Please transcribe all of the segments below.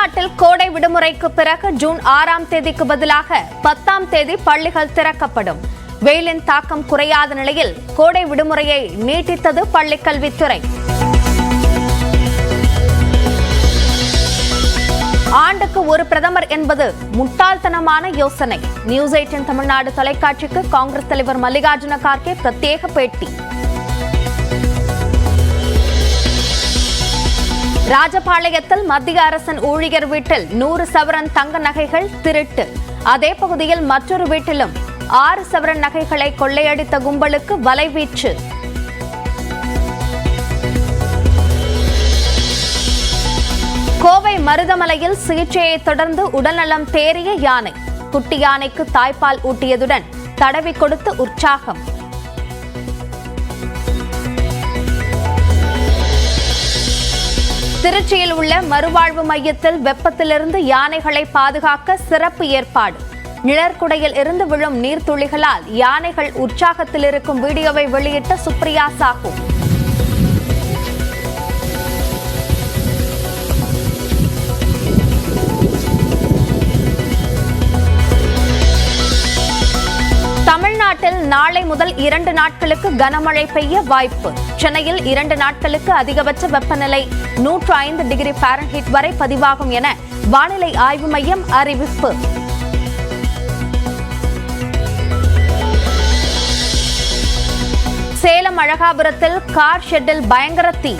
தமிழ்நாட்டில் கோடை விடுமுறைக்கு பிறகு ஜூன் 6ஆம் தேதிக்கு பதிலாக 10ஆம் தேதி பள்ளிகள் திறக்கப்படும். வெயிலின் தாக்கம் குறையாத நிலையில் கோடை விடுமுறையை நீட்டித்தது பள்ளிக்கல்வித்துறை. ஆண்டுக்கு ஒரு பிரதமர் என்பது முட்டாள்தனமான யோசனை. நியூஸ் 18 தமிழ்நாடு தொலைக்காட்சிக்கு காங்கிரஸ் தலைவர் மல்லிகார்ஜுன கார்கே பிரத்யேக பேட்டி. ராஜபாளையத்தில் மத்திய அரசின் ஊழியர் வீட்டில் 100 சவரன் தங்க நகைகள் திருட்டு. அதே பகுதியில் மற்றொரு வீட்டிலும் 6 சவரன் நகைகளை கொள்ளையடித்த கும்பலுக்கு வலைவீச்சு. கோவை மருதமலையில் சிகிச்சையை தொடர்ந்து உடல்நலம் தேறிய யானை. குட்டி யானைக்கு தாய்ப்பால் ஊட்டியதுடன் தடவி கொடுத்து உற்சாகம். திருச்சியில் உள்ள மறுவாழ்வு மையத்தில் வெப்பத்திலிருந்து யானைகளை பாதுகாக்க சிறப்பு ஏற்பாடு. நிழற்குடையில் இருந்து விழும் நீர்த்துளிகளால் யானைகள் உற்சாகத்தில் இருக்கும் வீடியோவை வெளியிட்ட சுப்ரியா சாஹூ. தமிழ்நாட்டில் நாளை முதல் 2 நாட்களுக்கு கனமழை பெய்ய வாய்ப்பு. சென்னையில் 2 நாட்களுக்கு அதிகபட்ச வெப்பநிலை 105 டிகிரி ஃபாரன்ஹீட் வரை பதிவாகும் என வானிலை ஆய்வு மையம் அறிவிப்பு. சேலம் அழகாபுரத்தில் கார் ஷெட்டில் பயங்கர தீ.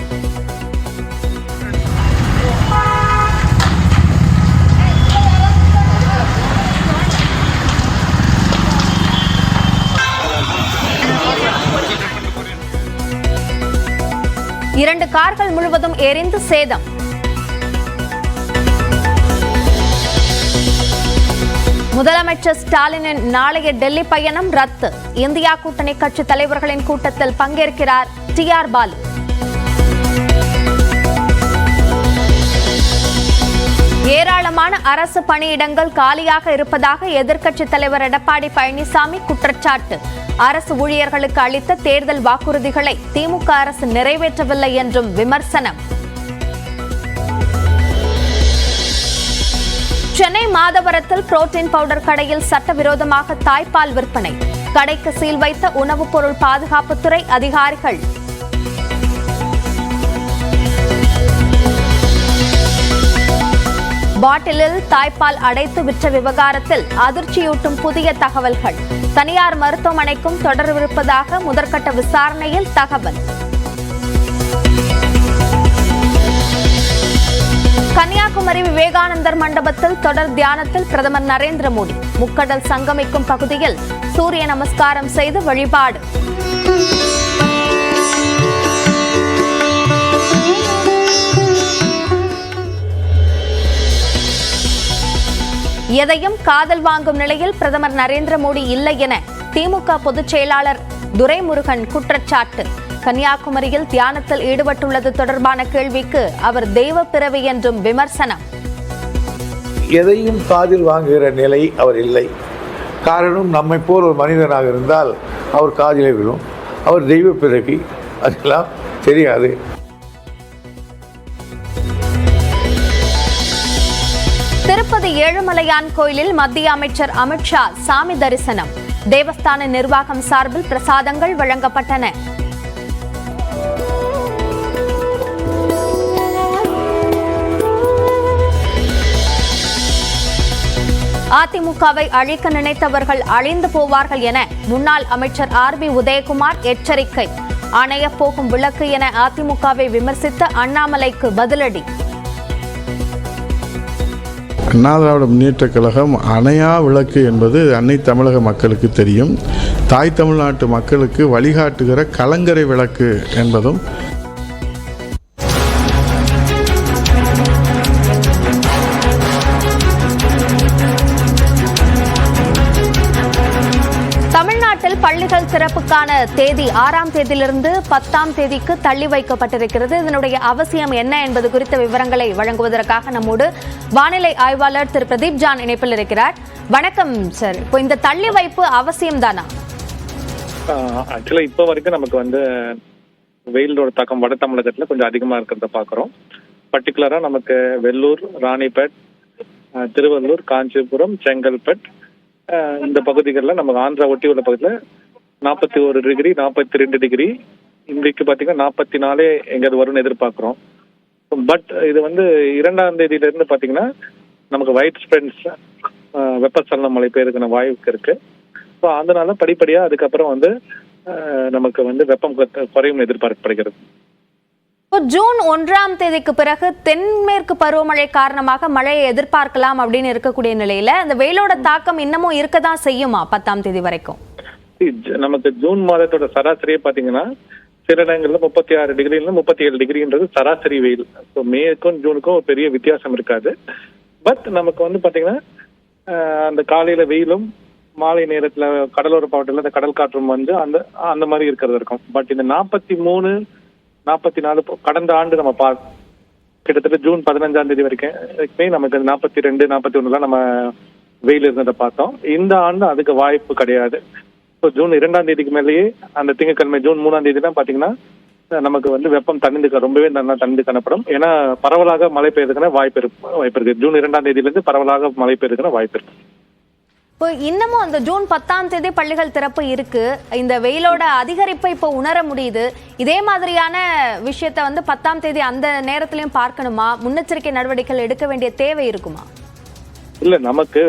இரண்டு கார்கள் முழுவதும் எரிந்து சேதம். முதலமைச்சர் ஸ்டாலினின் நாளைய டெல்லி பயணம் ரத்து. இந்தியா கூட்டணி கட்சி தலைவர்களின் கூட்டத்தில் பங்கேற்கிறார் TR பாலு. ஏராளமான அரசு பணியிடங்கள் காலியாக இருப்பதாக எதிர்க்கட்சித் தலைவர் எடப்பாடி பழனிசாமி குற்றச்சாட்டு. அரசு ஊழியர்களுக்கு அளித்த தேர்தல் வாக்குறுதிகளை திமுக அரசு நிறைவேற்றவில்லை என்றும் விமர்சனம். சென்னை மாதவரத்தில் புரோட்டீன் பவுடர் கடையில் சட்டவிரோதமாக தாய்ப்பால் விற்பனை. கடைக்கு சீல் வைத்த உணவுப் பொருள் பாதுகாப்புத்துறை அதிகாரிகள். பாட்டிலில் தாய்ப்பால் அடைத்து விற்ற விவகாரத்தில் அதிர்ச்சியூட்டும் புதிய தகவல்கள். தனியார் மருத்துவமனைக்கும் தொடர்பிருப்பதாக முதற்கட்ட விசாரணையில் தகவல். கன்னியாகுமரி விவேகானந்தர் மண்டபத்தில் தொடர் தியானத்தில் பிரதமர் நரேந்திர மோடி. முக்கடல் சங்கமிக்கும் பகுதியில் சூரிய நமஸ்காரம் செய்து வழிபாடு. எதையும் காதல் வாங்கும் நிலையில் பிரதமர் நரேந்திர மோடி இல்லை என திமுக பொதுச் செயலாளர் துரைமுருகன் குற்றச்சாட்டு. கன்னியாகுமரியில் தியானத்தில் ஈடுபட்டுள்ளது தொடர்பான கேள்விக்கு அவர் தெய்வ பிறவி என்றும் விமர்சனம். எதையும் காதில் வாங்குகிற நிலை அவர் இல்லை. காரணம், நம்மை போல் ஒரு மனிதனாக இருந்தால் அவர் காதிலே விழும். அவர் தெய்வ பிறவி, அதெல்லாம் தெரியாது. திருப்பதி ஏழுமலையான் கோயிலில் மத்திய அமைச்சர் அமித்ஷா சாமி தரிசனம். தேவஸ்தான நிர்வாகம் சார்பில் பிரசாதங்கள் வழங்கப்பட்டன. அதிமுகவை அழிக்க நினைத்தவர்கள் அழிந்து போவார்கள் என முன்னாள் அமைச்சர் RB உதயகுமார் எச்சரிக்கை. அணைய போகும் விளக்கு என அதிமுகவை விமர்சித்த அண்ணாமலைக்கு பதிலடி. அண்ணா திராவிட முன்னேற்றக் கழகம் அணையா விளக்கு என்பது அன்னை தமிழக மக்களுக்கு தெரியும். தாய் தமிழ்நாட்டு மக்களுக்கு வழிகாட்டுகிற கலங்கரை விளக்கு என்பதும் தமிழ்நாட்டில் பள்ளிகள் திறப்புக்கான தேதி 6ஆம் தேதியிலிருந்து 10ஆம் தேதிக்கு தள்ளி வைக்கப்பட்டிருக்கிறது. இதனுடைய அவசியம் என்ன என்பது குறித்த விவரங்களை வழங்குவதற்காக நம்மோடு வானிலை ஆய்வாளர் திரு பிரதீப் ஜான் இணைப்பில் இருக்கிறார். வணக்கம் சார். இப்போ இந்த தள்ளி வைப்பு அவசியம் தானா? ஆக்சுவலா இப்போ வரைக்கும் நமக்கு வெயிலோட தாக்கம் வட தமிழகத்துல கொஞ்சம் அதிகமா இருக்கிறத பாக்குறோம். பர்டிகுலரா நமக்கு வெள்ளூர், ராணிப்பேட், திருவள்ளூர், காஞ்சிபுரம், செங்கல்பட் இந்த பகுதிகளில் நமக்கு ஆந்திரா ஒட்டி உள்ள பகுதியில் 41 டிகிரி, 42 டிகிரி, இன்றைக்கு பார்த்தீங்கன்னா 44 எங்கேயாவது வரும்னு எதிர்பார்க்குறோம். பட் இது வந்து 2ஆம் தேதியிலிருந்து பார்த்தீங்கன்னா நமக்கு வைட் ஸ்ப்ரெட்ஸ் வெப்பசலன மழை பெய்யறதுக்கான வாய்ப்பு இருக்கு. ஸோ அதனால படிப்படியாக அதுக்கப்புறம் வந்து நமக்கு வந்து வெப்பம் குறையும் எதிர்பார்க்கப்படுகிறது. ஜூன் 1ஆம் தேதிக்கு பிறகு தென்மேற்கு பருவமழை காரணமாக மழையை எதிர்பார்க்கலாம் அப்படின்னு இருக்கக்கூடிய நிலையில அந்த வெயிலோட தாக்கம் இன்னமும் இருக்கதான் செய்யுமா 10ஆம் தேதி வரைக்கும்? நமக்கு ஜூன் மாதத்தோட சராசரியே பாத்தீங்கன்னா சில இடங்கள்ல 36 டிகிரில 37 டிகிரின்றது சராசரி வெயில். ஸோ மேக்கும் ஜூனுக்கும் ஒரு பெரிய வித்தியாசம் இருக்காது. பட் நமக்கு வந்து பாத்தீங்கன்னா அந்த காலையில வெயிலும் மாலை நேரத்துல கடலோர மாவட்டத்தில் அந்த கடல் காற்றும் வந்து அந்த அந்த மாதிரி இருக்கிறது இருக்கும். பட் இந்த 43, 44 கடந்த ஆண்டு நம்ம கிட்டத்தட்ட ஜூன் 15ஆம் தேதி வரைக்குமே நமக்கு 42, 41 நம்ம வெயில் இருந்ததை பார்த்தோம். இந்த ஆண்டு அதுக்கு வாய்ப்பு கிடையாது. ஸோ ஜூன் 2ஆம் தேதிக்கு மேலேயே அந்த திங்கட்கிழமை ஜூன் 3ஆம் தேதி தான் பார்த்தீங்கன்னா நமக்கு வந்து வெப்பம் ரொம்பவே நல்லா தணிந்து காணப்படும். ஏன்னா பரவலாக மழை பெய்யறதுக்கான வாய்ப்பு இருக்கு. ஜூன் 2ஆம் தேதியிலிருந்து பரவலாக மழை பெய்யறதுக்கான வாய்ப்பு இருக்கு. இப்போ இன்னமும் அந்த ஜூன் 10ஆம் தேதி பள்ளிகள் திறப்பு இருக்கு. இந்த வெயிலோட அதிகரிப்பை இப்போ உணர முடியுது. இதே மாதிரியான விஷயத்த வந்து 10ஆம் தேதி அந்த நேரத்திலையும் பார்க்கணுமா? முன்னெச்சரிக்கை நடவடிக்கைகள் எடுக்க வேண்டிய தேவை இருக்குமா? இல்ல நமக்கு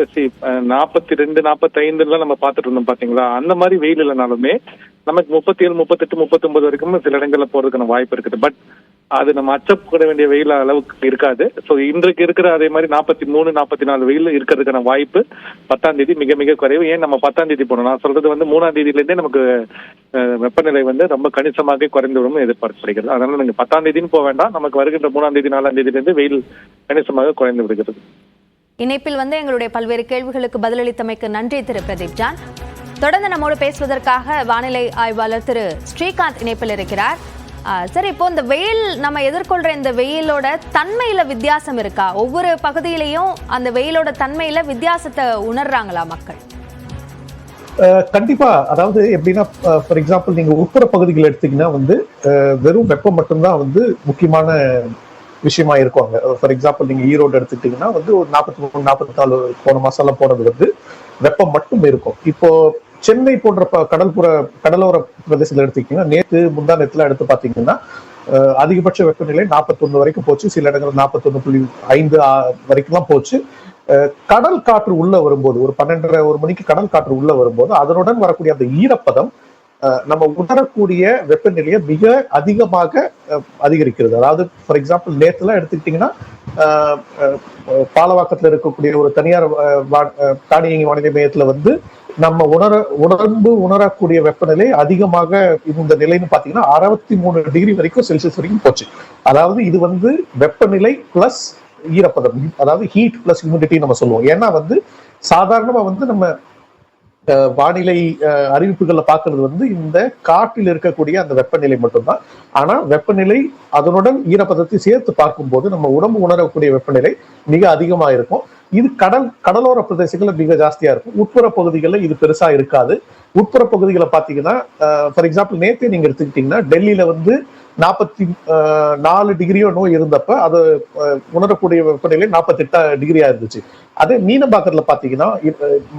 42, 45 நம்ம பார்த்துட்டு இருந்தோம் பாத்தீங்களா, அந்த மாதிரி வெயில் இல்லைனாலுமே நமக்கு 37, 38, 39 வரைக்கும் சில இடங்கள்ல போறதுக்கான வாய்ப்பு இருக்குது. பட் அது நம்ம அச்சப்பட வேண்டிய வெயில் அளவுக்கு இருக்காது. ஸோ இன்றைக்கு இருக்கிற அதே மாதிரி 43, 44 வெயில் இருக்கிறதுக்கான வாய்ப்பு 10ஆம் தேதி மிக மிக குறைவு. ஏன் நம்ம 10ஆம் தேதி போனோம், நான் சொல்றது வந்து 3ஆம் தேதியிலேருந்தே நமக்கு வெப்பநிலை வந்து ரொம்ப கணிசமாக குறைந்து விடும் எதிர்பார்க்கப்படுகிறது. அதனால நீங்க 10ஆம் தேதின்னு போக வேண்டாம். நமக்கு வருகின்ற 3ஆம் தேதி 4ஆம் தேதியிலிருந்து வெயில் கணிசமாக குறைந்து விடுகிறது. இணைப்பில் வந்து எங்களுடைய பல்வேறு கேள்விகளுக்கு பதிலளித்தமைக்கு நன்றி திரு பிரதீப் ஜான். தொடர்ந்து நம்மோடு பேசுவதற்காக வானிலை ஆய்வாளர் திரு ஸ்ரீகாந்த் இணைப்பில் இருக்கிறார். சரி, இப்போ இந்த வெயில் நம்ம எதிர்கொள்ற இந்த வெயிலோட தன்மையில வித்தியாசம் இருக்கா? ஒவ்வொரு பகுதியிலையும் அந்த வெயிலோட தன்மையில வித்தியாசத்தை உணர்றாங்களா மக்கள்? கண்டிப்பா. அதாவது எப்படின்னா, ஃபார் எக்ஸாம்பிள் நீங்க உட்புற பகுதிகள் எடுத்தீங்கன்னா வந்து வெறும் வெப்பம் மட்டும்தான் வந்து முக்கியமான விஷயமா இருக்கும். ஃபார் எக்ஸாம்பிள் நீங்க ஈரோடு எடுத்துக்கிட்டீங்கன்னா வந்து ஒரு 43, 44 போன மாசம் போனது வந்து வெப்பம் மட்டும் இருக்கும். இப்போ சென்னை போன்ற கடலோர பிரதேசத்துல எடுத்துக்கிட்டீங்கன்னா நேற்று முந்தா நேரத்துல எடுத்து பாத்தீங்கன்னா அதிகபட்ச வெப்பநிலை 41 வரைக்கும் போச்சு. சில இடங்கள் 41.5 வரைக்கும் போச்சு. கடல் காற்று உள்ள வரும்போது ஒரு 12:30 1 மணிக்கு கடல் காற்று உள்ள வரும்போது அதனுடன் வரக்கூடிய அந்த ஈரப்பதம் நம்ம உணரக்கூடிய வெப்பநிலையை மிக அதிகமாக அதிகரிக்கிறது. அதாவது ஃபார் எக்ஸாம்பிள் நேற்றுலாம் எடுத்துக்கிட்டீங்கன்னா பாலவாக்கத்துல இருக்கக்கூடிய ஒரு தனியார் தானியங்கி வானிலை மையத்துல வந்து நம்ம உணரக்கூடிய வெப்பநிலை அதிகமாக இந்த நிலைன்னு பாத்தீங்கன்னா 63 டிகிரி வரைக்கும் செல்சியஸ் வரைக்கும் போச்சு. அதாவது இது வந்து வெப்பநிலை பிளஸ் ஈரப்பதம், அதாவது ஹீட் பிளஸ் ஹியூமிடிட்டி நம்ம சொல்லுவோம். ஏன்னா வந்து சாதாரணமா வந்து நம்ம வானிலை அறிவிப்புகள்ல பாக்குறது வந்து இந்த காற்றில் இருக்கக்கூடிய அந்த வெப்பநிலை மட்டும்தான். ஆனா வெப்பநிலை அதனுடன் ஈரப்பதத்தை சேர்த்து பார்க்கும்போது நம்ம உடம்பு உணரக்கூடிய வெப்பநிலை மிக அதிகமா இருக்கும். இது கடலோர பிரதேசங்கள்ல மிக ஜாஸ்தியா இருக்கும். உட்புற பகுதிகளில் இது பெருசா இருக்காது. உட்புற பகுதிகளை பாத்தீங்கன்னா ஃபார் எக்ஸாம்பிள் நேற்று நீங்க எடுத்துக்கிட்டீங்கன்னா டெல்லியில வந்து 44 டிகிரியோ நோய் இருந்தப்ப அது உணரக்கூடிய வெப்பநிலை 48 டிகிரியா இருந்துச்சு. அதே மீனம்பாக்கத்துல பாத்தீங்கன்னா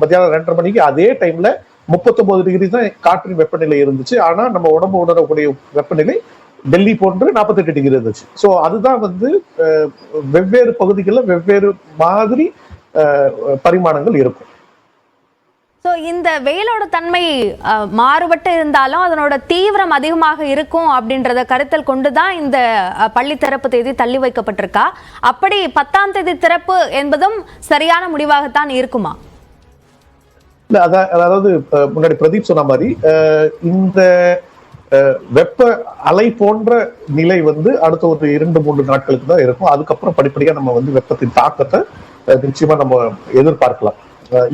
மத்தியானம் 2:30 மணிக்கு அதே டைம்ல 39 டிகிரி தான் காற்றின் வெப்பநிலை இருந்துச்சு. ஆனா நம்ம உடம்பு உணரக்கூடிய வெப்பநிலை டெல்லி போன்று 48 டிகிரி இருந்துச்சு. ஸோ அதுதான் வந்து வெவ்வேறு பகுதிகளில் வெவ்வேறு மாதிரி பரிமாணங்கள் இருக்கும். ஸோ இந்த வெயிலோட தன்மை மாறுபட்டு இருந்தாலும் அதனோட தீவிரம் அதிகமாக இருக்கும் அப்படின்றத கருத்தில் கொண்டுதான் இந்த பள்ளி திறப்பு தேதி தள்ளி வைக்கப்பட்டிருக்கா? அப்படி 10ஆம் தேதி திறப்பு என்பதும் சரியான முடிவாகத்தான் இருக்குமா? இல்ல, அதாவது முன்னாடி பிரதீப் சொன்ன மாதிரி இந்த வெப்ப அலை போன்ற நிலை வந்து அடுத்த ஒரு 2-3 நாட்களுக்கு தான் இருக்கும். அதுக்கப்புறம் படிப்படியா நம்ம வந்து வெப்பத்தின் தாக்கத்தை நிச்சயமா நம்ம எதிர்பார்க்கலாம்.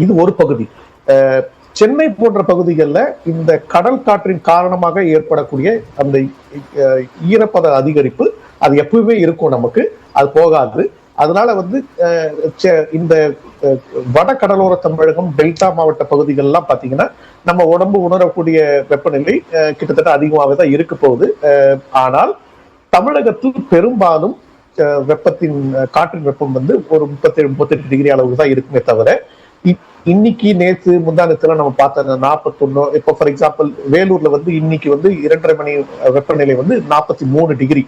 இது ஒரு பகுதி. சென்னை போன்ற பகுதிகளில் இந்த கடல் காற்றின் காரணமாக ஏற்படக்கூடிய அந்த ஈரப்பத அதிகரிப்பு அது எப்பவுமே இருக்கும், நமக்கு அது போகாது. அதனால வந்து இந்த வட கடலோர தமிழகம் டெல்டா மாவட்ட பகுதிகள்லாம் பாத்தீங்கன்னா நம்ம உடம்பு உணரக்கூடிய வெப்பநிலை கிட்டத்தட்ட அதிகமாகவே தான் இருக்க போகுது. ஆனால் தமிழகத்தில் பெரும்பாலும் வெப்பத்தின் காற்றின் வெப்பம் வந்து ஒரு 37-38 டிகிரி அளவுக்கு தான் இருக்குமே தவிர இன்னைக்கு நேற்று முந்தானத்துல நம்ம பார்த்த 41 இப்போ ஃபார் எக்ஸாம்பிள் வேலூர்ல வந்து இன்னைக்கு வந்து 2:30 மணி வெப்பநிலை வந்து 43 டிகிரி.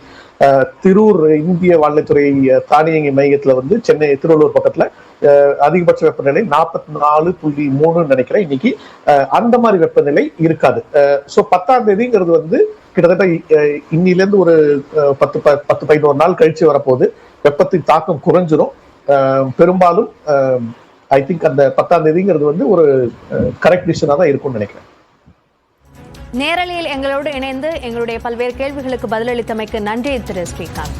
திருவூர் இந்திய வானிலைத்துறை தானியங்கி மையத்துல வந்து சென்னை திருவள்ளூர் பக்கத்துல அதிகபட்ச வெப்பநிலை 44.3 நினைக்கிறேன் இன்னைக்கு. அந்த மாதிரி வெப்பநிலை இருக்காது. ஸோ 10ஆம் தேதிங்கிறது வந்து கிட்டத்தட்ட இன்னிலேருந்து ஒரு 10-11 நாள் கழிச்சு வரப்போகுது. வெப்பத்தின் தாக்கம் குறைஞ்சிரும். பெரும்பாலும் ஐ திங்க் அந்த 10ஆம் தேதிங்கிறது வந்து ஒரு கரெக்ட் டிசிஷனா தான் இருக்கும்னு நினைக்கிறேன். நேரலையில் எங்களோடு இணைந்து எங்களுடைய பல்வேறு கேள்விகளுக்கு பதிலளித்தமைக்கு நன்றி திரு ஸ்ரீகாந்த்.